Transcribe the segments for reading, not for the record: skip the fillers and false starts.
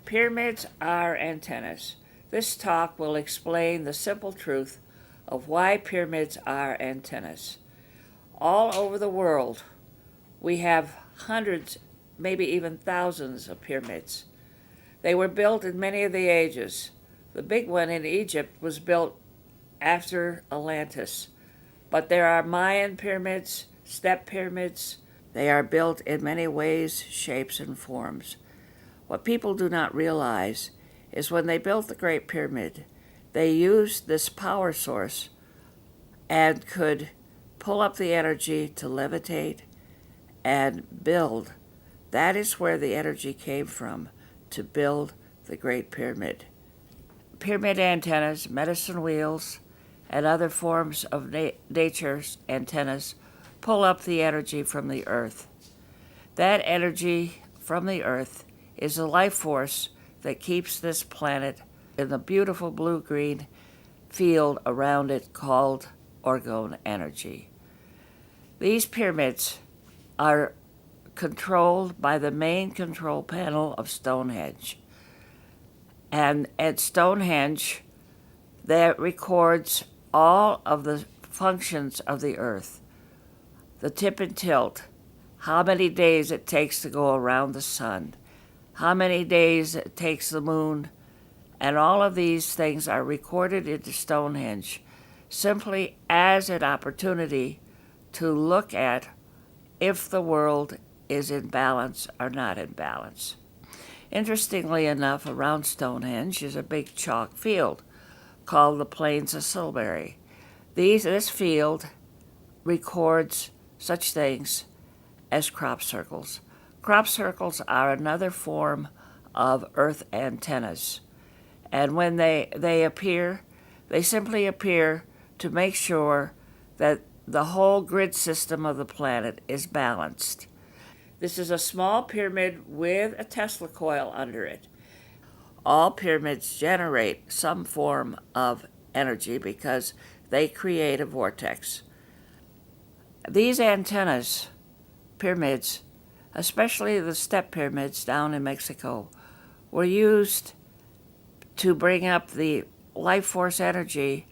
Pyramids are antennas. This talk will explain the simple truth of why pyramids are antennas. All over the world, we have hundreds, maybe even thousands of pyramids. They were built in many of the ages. The big one in Egypt was built after Atlantis. But there are Mayan pyramids, step pyramids. They are built in many ways, shapes, and forms. What people do not realize is when they built the Great Pyramid, they used this power source and could pull up the energy to levitate and build. That is where the energy came from, to build the Great Pyramid. Pyramid antennas, medicine wheels, and other forms of nature's antennas pull up the energy from the earth. That energy from the earth is the life force that keeps this planet in the beautiful blue-green field around it called orgone energy. These pyramids are controlled by the main control panel of Stonehenge. And at Stonehenge, that records all of the functions of the earth, the tip and tilt, how many days it takes to go around the sun, how many days it takes the moon, and all of these things are recorded into Stonehenge simply as an opportunity to look at if the world is in balance or not in balance. Interestingly enough, around Stonehenge is a big chalk field called the Plains of Silbury. This field records such things as crop circles. Crop circles are another form of earth antennas. And when they appear, they simply appear to make sure that the whole grid system of the planet is balanced. This is a small pyramid with a Tesla coil under it. All pyramids generate some form of energy because they create a vortex. These antennas, pyramids, especially the step pyramids down in Mexico, were used to bring up the life force energy.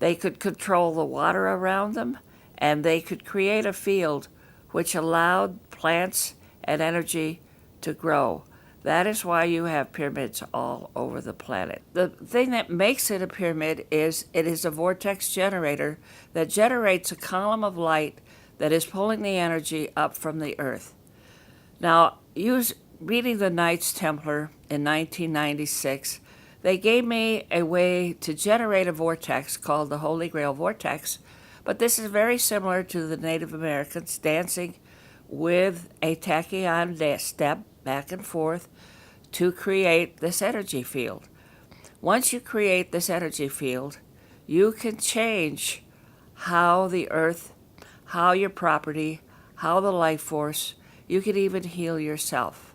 They could control the water around them, and they could create a field which allowed plants and energy to grow. That is why you have pyramids all over the planet. The thing that makes it a pyramid is it is a vortex generator that generates a column of light that is pulling the energy up from the earth. Now, reading the Knights Templar in 1996, they gave me a way to generate a vortex called the Holy Grail Vortex, but this is very similar to the Native Americans dancing with a tachyon step back and forth to create this energy field. Once you create this energy field, you can change how the earth, how your property, how the life force, you can even heal yourself.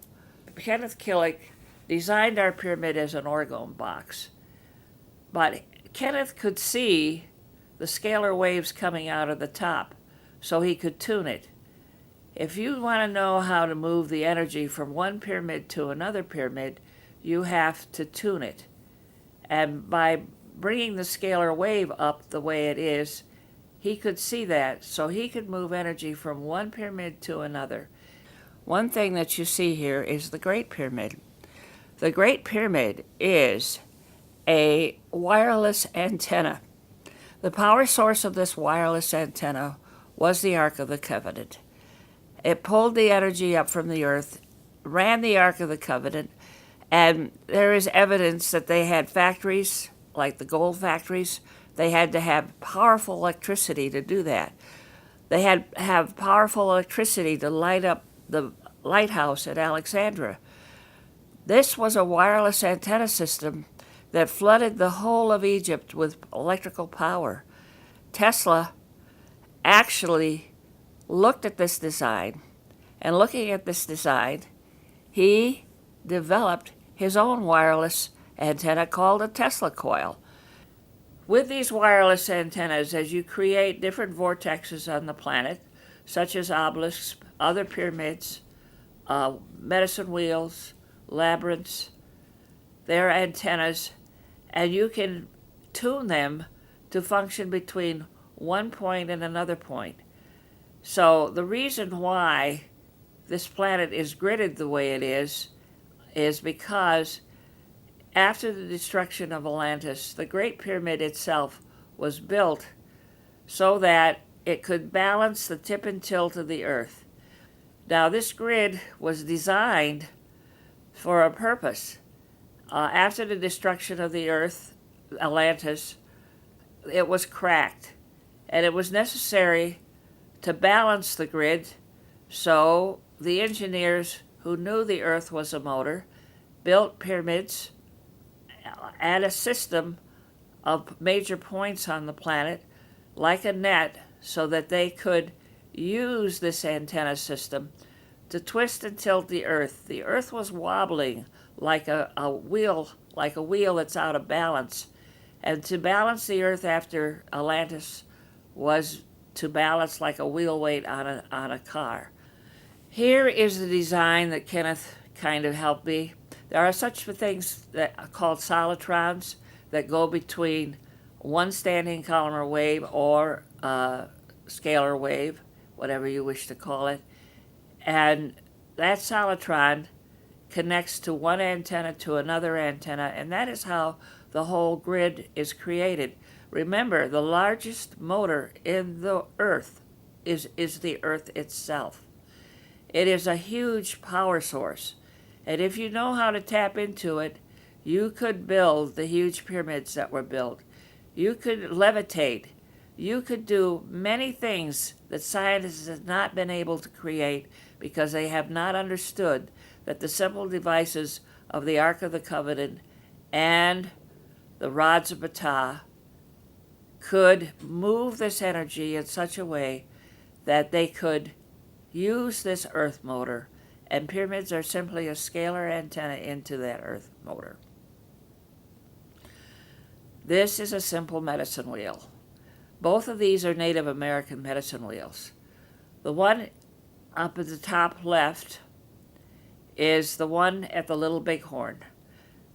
Kenneth Killick designed our pyramid as an orgone box, but Kenneth could see the scalar waves coming out of the top, so he could tune it. If you want to know how to move the energy from one pyramid to another pyramid, you have to tune it. And by bringing the scalar wave up the way it is, he could see that, so he could move energy from one pyramid to another. One thing that you see here is the Great Pyramid. The Great Pyramid is a wireless antenna. The power source of this wireless antenna was the Ark of the Covenant. It pulled the energy up from the earth, ran the Ark of the Covenant, and there is evidence that they had factories, like the gold factories. They had to have powerful electricity to do that. They had to have powerful electricity to light up the lighthouse at Alexandria. This was a wireless antenna system that flooded the whole of Egypt with electrical power. Tesla actually looked at this design, and looking at this design, he developed his own wireless antenna called a Tesla coil. With these wireless antennas, as you create different vortexes on the planet, such as obelisks, other pyramids, medicine wheels, labyrinths, their antennas, and you can tune them to function between one point and another point. So the reason why this planet is gridded the way it is because after the destruction of Atlantis, the Great Pyramid itself was built so that it could balance the tip and tilt of the Earth. Now, this grid was designed for a purpose. After the destruction of the Earth, Atlantis, it was cracked, and it was necessary to balance the grid, so the engineers who knew the Earth was a motor built pyramids and a system of major points on the planet like a net so that they could use this antenna system to twist and tilt the Earth. The Earth was wobbling like a wheel that's out of balance. And to balance the Earth after Atlantis was to balance like a wheel weight on a car. Here is the design that Kenneth kind of helped me. There are such things that are called solitrons that go between one standing columnar wave or scalar wave, whatever you wish to call it. And that solitron connects to one antenna to another antenna, and that is how the whole grid is created. Remember, the largest motor in the Earth is the Earth itself. It is a huge power source, and if you know how to tap into it, you could build the huge pyramids that were built. You could levitate. You could do many things that scientists have not been able to create because they have not understood that the simple devices of the Ark of the Covenant and the rods of Ptah could move this energy in such a way that they could use this earth motor, and pyramids are simply a scalar antenna into that earth motor. This is a simple medicine wheel. Both of these are Native American medicine wheels. The one up at the top left is the one at the Little Bighorn.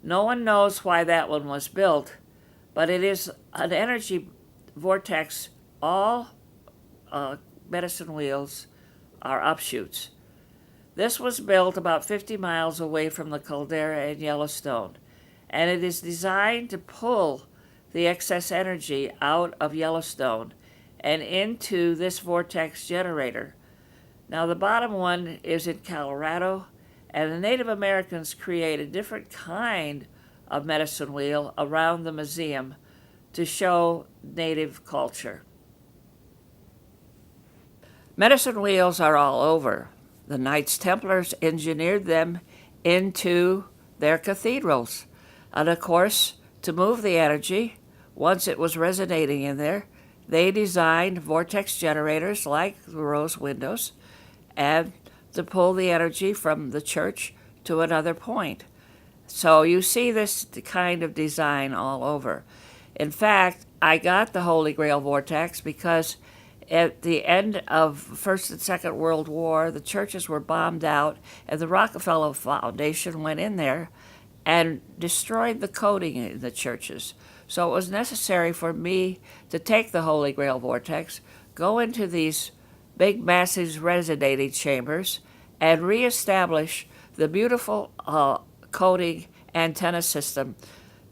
No one knows why that one was built, but it is an energy vortex. All medicine wheels are offshoots. This was built about 50 miles away from the caldera in Yellowstone, and it is designed to pull the excess energy out of Yellowstone and into this vortex generator. Now, the bottom one is in Colorado, and the Native Americans create a different kind of medicine wheel around the museum to show Native culture. Medicine wheels are all over. The Knights Templars engineered them into their cathedrals. And of course, to move the energy, once it was resonating in there, they designed vortex generators like the rose windows and to pull the energy from the church to another point. So you see this kind of design all over. In fact, I got the Holy Grail vortex because at the end of First and Second World War, the churches were bombed out, and the Rockefeller Foundation went in there and destroyed the coding in the churches. So it was necessary for me to take the Holy Grail vortex, go into these big, massive resonating chambers, and reestablish the beautiful coding antenna system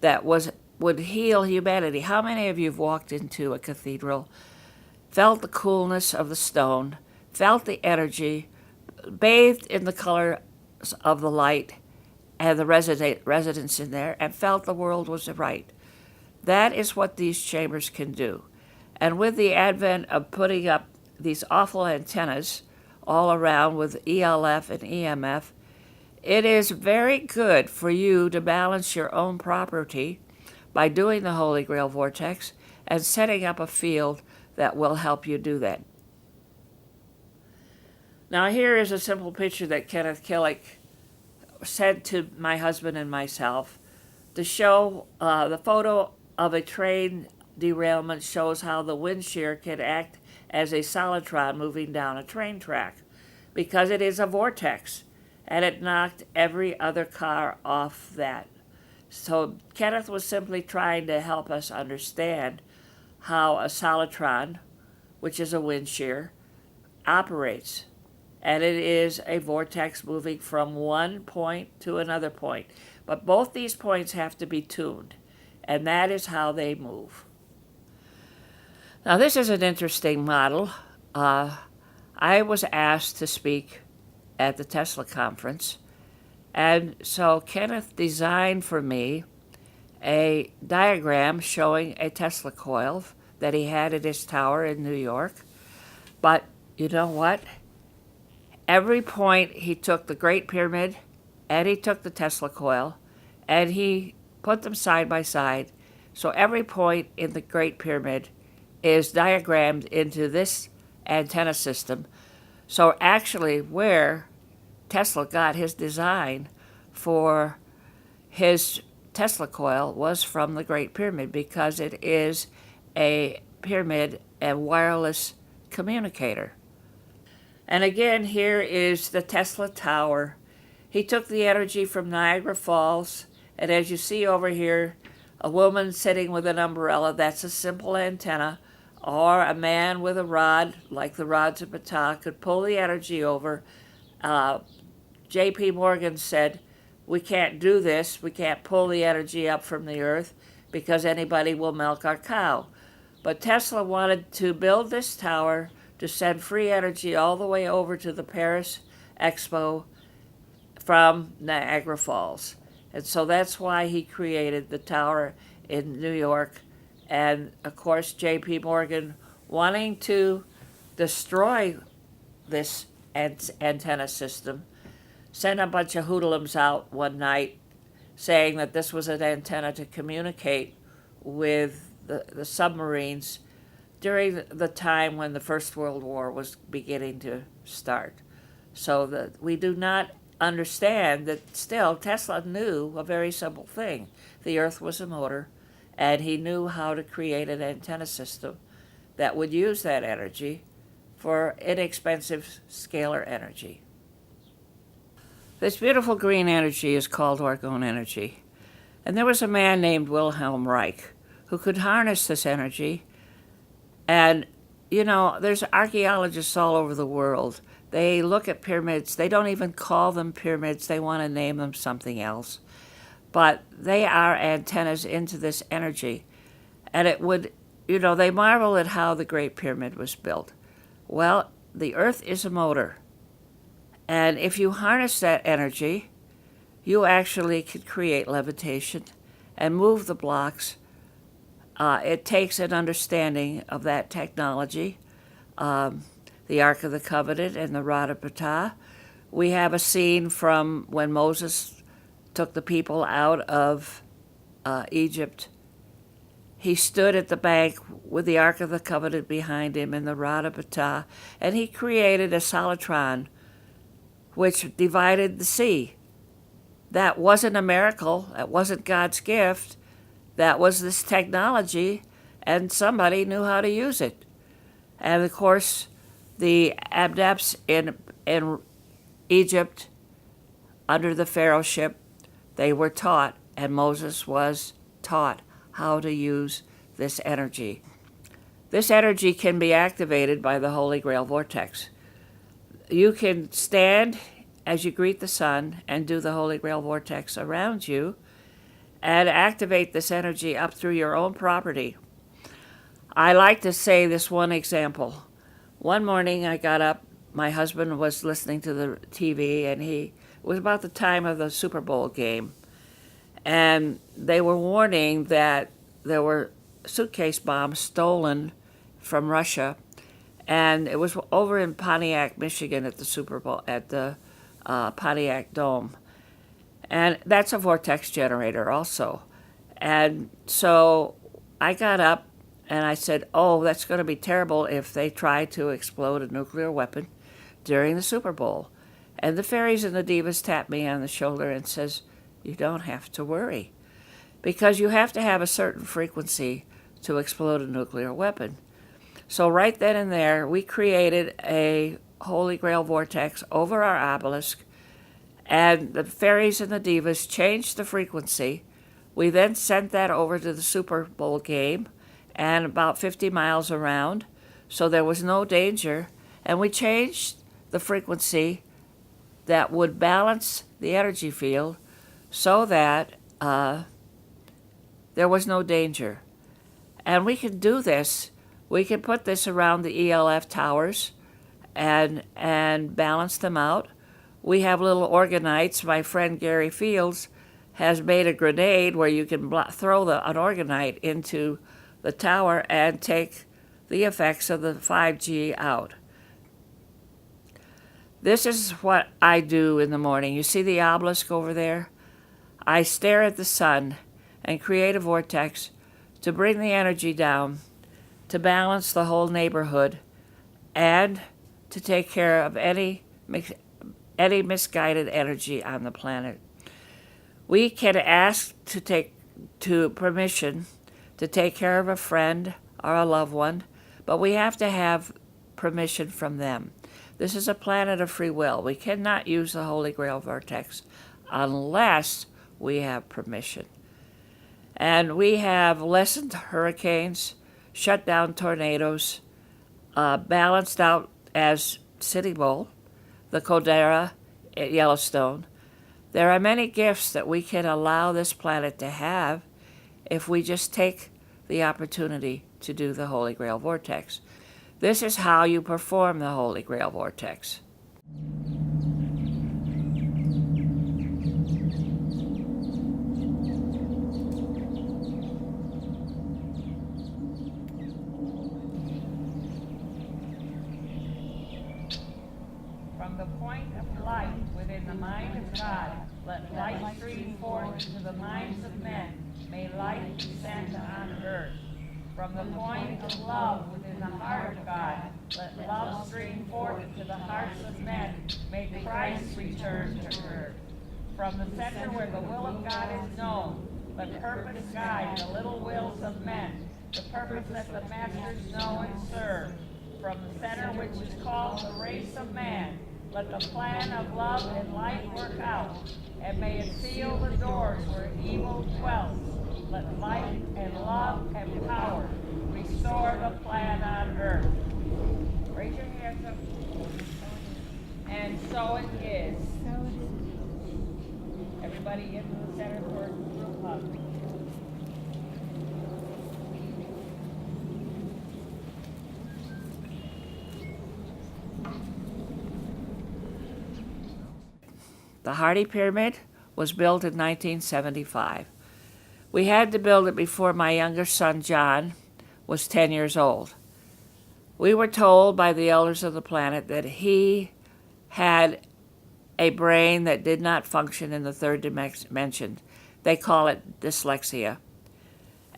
that would heal humanity. How many of you have walked into a cathedral, felt the coolness of the stone, felt the energy, bathed in the color of the light and the residents in there, and felt the world was right? That is what these chambers can do. And with the advent of putting up these awful antennas all around with ELF and EMF, it is very good for you to balance your own property by doing the Holy Grail vortex and setting up a field that will help you do that. Now here is a simple picture that Kenneth Killick sent to my husband and myself to show the photo of a train derailment shows how the wind shear can act as a solitron moving down a train track because it is a vortex, and it knocked every other car off that. So Kenneth was simply trying to help us understand how a solitron, which is a wind shear, operates. And it is a vortex moving from one point to another point. But both these points have to be tuned, and that is how they move. Now, this is an interesting model. I was asked to speak at the Tesla conference, and so Kenneth designed for me a diagram showing a Tesla coil that he had at his tower in New York. But you know what? Every point he took the Great Pyramid and he took the Tesla coil and he put them side by side. So every point in the Great Pyramid is diagrammed into this antenna system. So actually, where Tesla got his design for his Tesla coil was from the Great Pyramid, because it is a pyramid and wireless communicator. And again, here is the Tesla tower. He took the energy from Niagara Falls, and as you see over here, a woman sitting with an umbrella, that's a simple antenna, or a man with a rod, like the rods of Ptah, could pull the energy over. J.P. Morgan said, we can't do this, we can't pull the energy up from the earth because anybody will milk our cow. But Tesla wanted to build this tower to send free energy all the way over to the Paris Expo from Niagara Falls. And so that's why he created the tower in New York. And of course, J.P. Morgan, wanting to destroy this antenna system, sent a bunch of hoodlums out one night saying that this was an antenna to communicate with the submarines during the time when the First World War was beginning to start. So that we do not understand that still Tesla knew a very simple thing. The Earth was a motor, and he knew how to create an antenna system that would use that energy for inexpensive scalar energy. This beautiful green energy is called orgone energy. And there was a man named Wilhelm Reich who could harness this energy. And, you know, there's archaeologists all over the world. They look at pyramids. They don't even call them pyramids. They want to name them something else. But they are antennas into this energy. And it would, you know, they marvel at how the Great Pyramid was built. Well, the Earth is a motor. And if you harness that energy, you actually could create levitation and move the blocks. It takes an understanding of that technology, the Ark of the Covenant and the Rod of Ptah. We have a scene from when Moses took the people out of Egypt. He stood at the bank with the Ark of the Covenant behind him and the Rod of Ptah, and he created a solitron which divided the sea. That wasn't a miracle. That wasn't God's gift. That was this technology, and somebody knew how to use it. And of course, the adepts in Egypt, under the pharaohship, they were taught, and Moses was taught how to use this energy. This energy can be activated by the Holy Grail vortex. You can stand as you greet the sun and do the Holy Grail vortex around you and activate this energy up through your own property. I like to say this one example. One morning I got up, my husband was listening to the TV, and it was about the time of the Super Bowl game. And they were warning that there were suitcase bombs stolen from Russia. And it was over in Pontiac, Michigan at the Super Bowl, at the Pontiac Dome. And that's a vortex generator also. And so I got up and I said, oh, that's going to be terrible if they try to explode a nuclear weapon during the Super Bowl. And the fairies and the divas tapped me on the shoulder and says, you don't have to worry, because you have to have a certain frequency to explode a nuclear weapon. So right then and there, we created a Holy Grail vortex over our obelisk, and the fairies and the divas changed the frequency We then sent that over to the Super Bowl game and about 50 miles around, so there was no danger. And we changed the frequency that would balance the energy field so that there was no danger. And we can do this. We can put this around the ELF towers and balance them out. We have little organites. My friend Gary Fields has made a grenade where you can throw an organite into the tower and take the effects of the 5G out. This is what I do in the morning. You see the obelisk over there? I stare at the sun and create a vortex to bring the energy down, to balance the whole neighborhood, and to take care of any misguided energy on the planet. We can ask to permission to take care of a friend or a loved one, but we have to have permission from them. This is a planet of free will. We cannot use the Holy Grail vortex unless we have permission. And we have lessened hurricanes, shut down tornadoes, balanced out as Sitting Bull, the Caldera at Yellowstone. There are many gifts that we can allow this planet to have if we just take the opportunity to do the Holy Grail vortex. This is how you perform the Holy Grail vortex. From the point of light within the mind of God, let light stream forth into the minds of men. May light descend on earth. From the point of love within the heart of God, let love stream forth into the hearts of men. May Christ return to earth. From the center where the will of God is known, let purpose guide the little wills of men, the purpose that the masters know and serve. From the center which is called the race of man, let the plan of love and light work out, and may it seal the doors where evil dwells. Let light and love and power restore the plan on earth. Raise your hands up. And so it is. Everybody into the center for a group hug. The Hardy Pyramid was built in 1975. We had to build it before my younger son, John, was 10 years old. We were told by the elders of the planet that he had a brain that did not function in the third dimension. They call it dyslexia.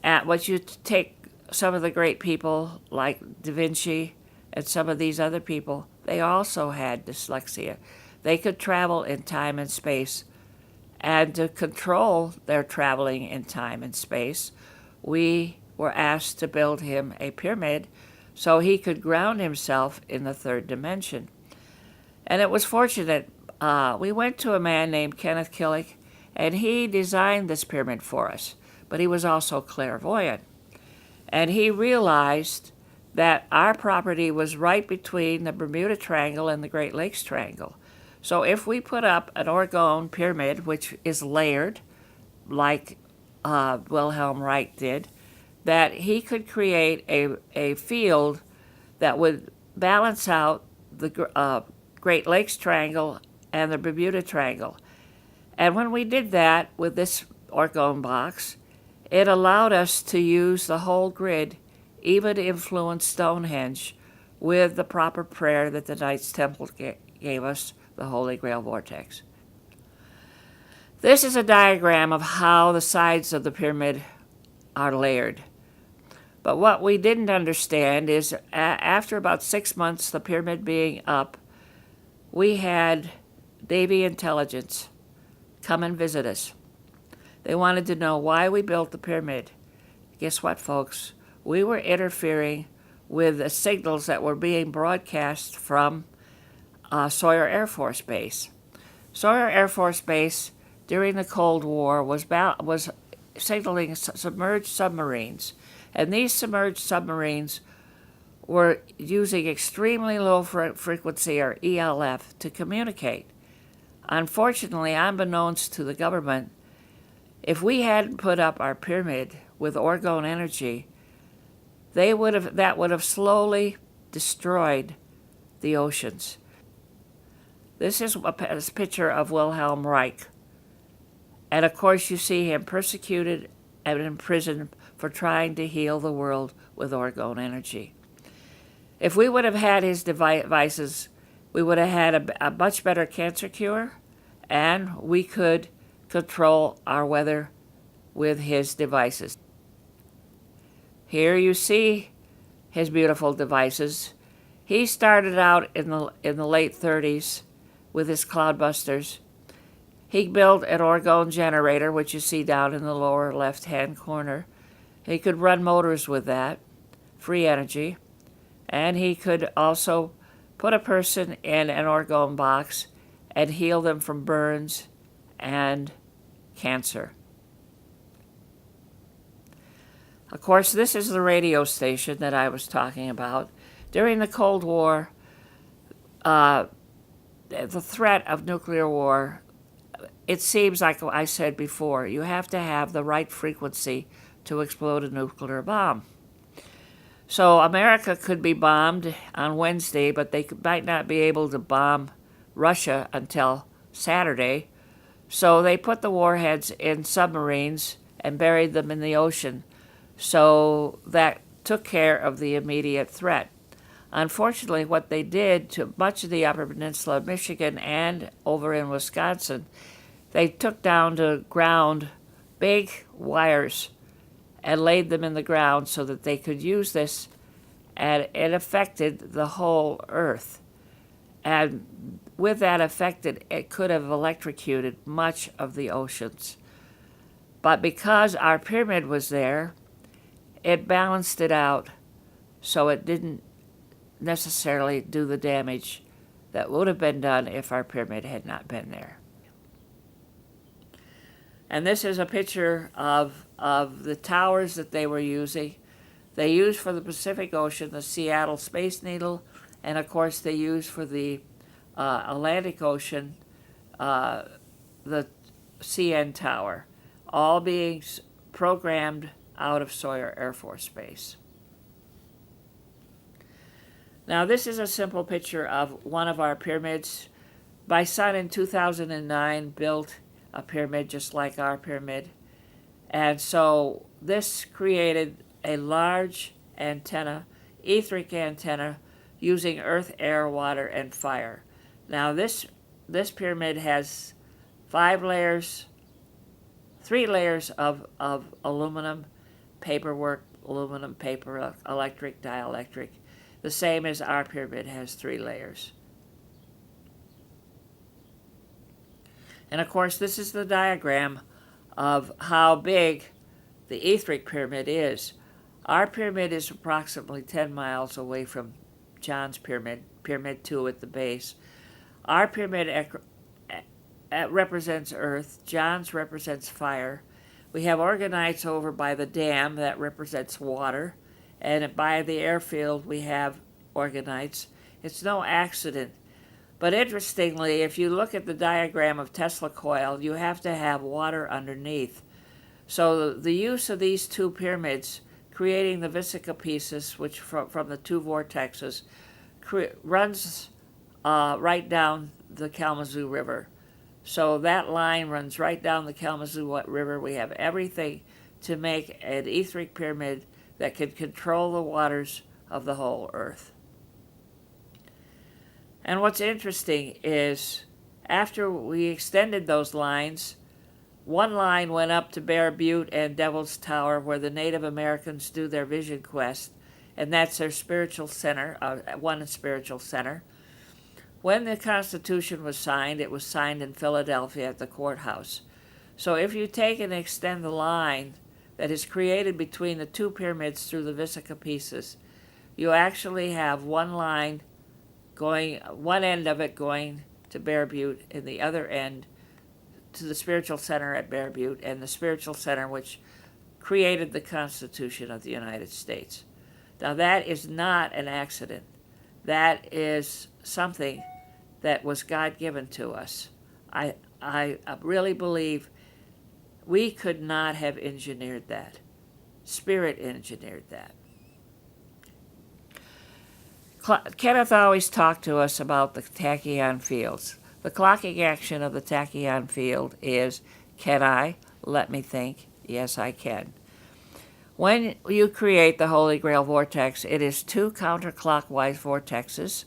And what you take some of the great people like Da Vinci and some of these other people, they also had dyslexia. They could travel in time and space. And to control their traveling in time and space, we were asked to build him a pyramid so he could ground himself in the third dimension. And it was fortunate. We went to a man named Kenneth Killick, and he designed this pyramid for us. But he was also clairvoyant. And he realized that our property was right between the Bermuda Triangle and the Great Lakes Triangle. So if we put up an Orgone pyramid, which is layered, like Wilhelm Reich did, that he could create a field that would balance out the Great Lakes Triangle and the Bermuda Triangle. And when we did that with this Orgone box, it allowed us to use the whole grid, even to influence Stonehenge with the proper prayer that the Knights Temple gave us, the Holy Grail vortex. This is a diagram of how the sides of the pyramid are layered. But what we didn't understand is after about 6 months, the pyramid being up, we had Navy intelligence come and visit us. They wanted to know why we built the pyramid. Guess what, folks? We were interfering with the signals that were being broadcast from Sawyer Air Force Base. Sawyer Air Force Base during the Cold War was signaling submerged submarines. And these submerged submarines were using extremely low frequency, or ELF, to communicate. Unfortunately, unbeknownst to the government, if we hadn't put up our pyramid with Orgone Energy, that would have slowly destroyed the oceans. This is a picture of Wilhelm Reich. And of course, you see him persecuted and imprisoned for trying to heal the world with Orgone Energy. If we would have had his devices, we would have had a much better cancer cure, and we could control our weather with his devices. Here you see his beautiful devices. He started out in the late 30s with his cloudbusters. He built an Orgone generator, which you see down in the lower left-hand corner. He could run motors with that, free energy. And he could also put a person in an Orgone box and heal them from burns and cancer. Of course, this is the radio station that I was talking about. During the Cold War, the threat of nuclear war, it seems like I said before, you have to have the right frequency to explode a nuclear bomb. So America could be bombed on Wednesday, but they might not be able to bomb Russia until Saturday. So they put the warheads in submarines and buried them in the ocean. So that took care of the immediate threat. Unfortunately, what they did to much of the Upper Peninsula of Michigan and over in Wisconsin, they took down to ground big wires and laid them in the ground so that they could use this, and it affected the whole earth. And with that affected, it could have electrocuted much of the oceans. But because our pyramid was there, it balanced it out, so it didn't necessarily do the damage that would have been done if our pyramid had not been there. And this is a picture of the towers that they were using. They used for the Pacific Ocean the Seattle Space Needle, and of course they used for the Atlantic Ocean the CN Tower, all being programmed out of Sawyer Air Force Base. Now this is a simple picture of one of our pyramids. My son in 2009 built a pyramid just like our pyramid. And so this created a large antenna, etheric antenna, using earth, air, water, and fire. Now this pyramid has 3 layers of aluminum, paperwork, aluminum, paper, electric, dielectric. The same as our pyramid has 3 layers. And of course, this is the diagram of how big the etheric pyramid is. Our pyramid is approximately 10 miles away from John's pyramid, Pyramid 2 at the base. Our pyramid represents earth. John's represents fire. We have organites over by the dam that represents water. And by the airfield, we have organites. It's no accident. But interestingly, if you look at the diagram of Tesla coil, you have to have water underneath. So the use of these 2 pyramids, creating the Vesica Piscis, which from the 2 vortexes, runs right down the Kalamazoo River. So that line runs right down the Kalamazoo River. We have everything to make an etheric pyramid that can control the waters of the whole earth. And what's interesting is after we extended those lines, one line went up to Bear Butte and Devil's Tower, where the Native Americans do their vision quest, and that's their spiritual center, one spiritual center. When the Constitution was signed, it was signed in Philadelphia at the courthouse. So if you take and extend the line that is created between the 2 pyramids through the Vesica Piscis, you actually have one line going, one end of it going to Bear Butte, and the other end to the spiritual center at Bear Butte and the spiritual center which created the Constitution of the United States. Now, that is not an accident. That is something that was God-given to us. I really believe we could not have engineered that. Spirit engineered that. Kenneth always talked to us about the tachyon fields. The clocking action of the tachyon field is, can I? Let me think. Yes, I can. When you create the Holy Grail vortex, it is 2 counterclockwise vortexes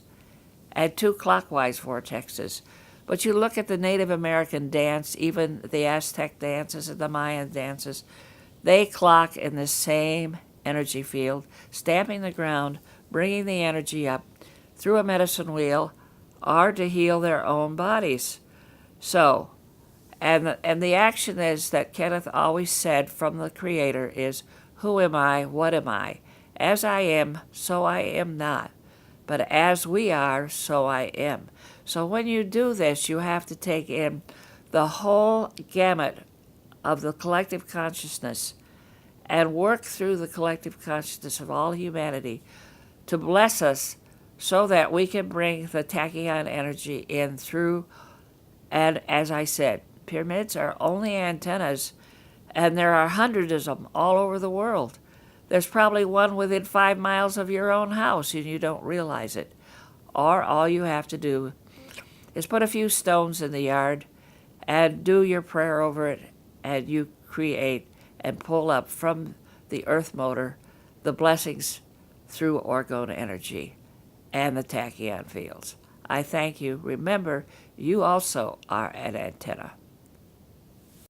and 2 clockwise vortexes. But you look at the Native American dance, even the Aztec dances and the Mayan dances, they clock in the same energy field, stamping the ground, bringing the energy up through a medicine wheel or to heal their own bodies. So, and the action is that Kenneth always said from the Creator is, who am I, what am I? As I am, so I am not. But as we are, so I am. So when you do this, you have to take in the whole gamut of the collective consciousness and work through the collective consciousness of all humanity to bless us so that we can bring the tachyon energy in through. And as I said, pyramids are only antennas, and there are hundreds of them all over the world. There's probably one within 5 miles of your own house, and you don't realize it. Or all you have to do is put a few stones in the yard and do your prayer over it, and you create and pull up from the earth motor the blessings through orgone energy and the tachyon fields. I thank you. Remember, you also are an antenna.